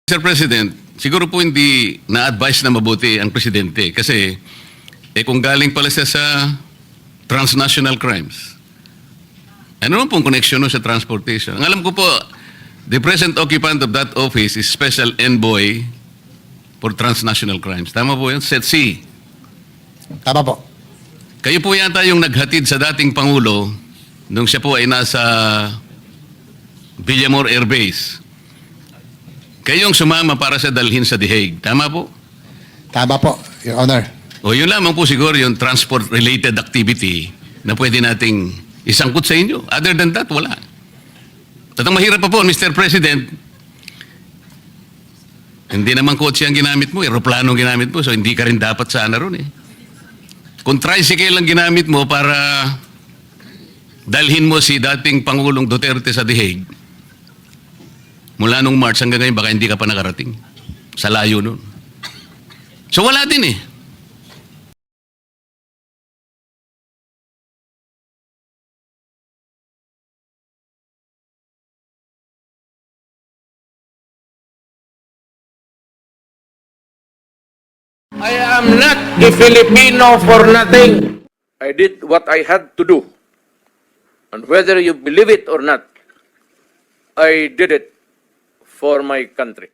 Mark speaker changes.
Speaker 1: Mr. President, siguro po hindi na-advise na mabuti ang Presidente kasi kung galing pala siya sa transnational crimes, ano naman pong connection sa transportation? Ang alam ko po, the present occupant of that office is Special Envoy for Transnational Crimes. Tama po yun? Set C.
Speaker 2: Tama po.
Speaker 1: Kayo po yata yung naghatid sa dating Pangulo nung siya po ay nasa Villamor Air Base. Kayong sumama para sa dalhin sa The Hague. Tama po?
Speaker 2: Tama po, Your Honor.
Speaker 1: O yun lamang po siguro yung transport-related activity na pwede nating isangkot sa inyo. Other than that, wala. At ang mahirap pa po, Mr. President, hindi naman kotse ang ginamit mo, aeroplano ang ginamit mo, so hindi ka rin dapat sana ron eh. Kung tricycle ang ginamit mo para dalhin mo si dating Pangulong Duterte sa The Hague, mula nung March hanggang ngayon, baka hindi ka pa nakarating. Sa layo nun. So wala din eh.
Speaker 3: I am not a Filipino for nothing. I did what I had to do. And whether you believe it or not, I did it for my country.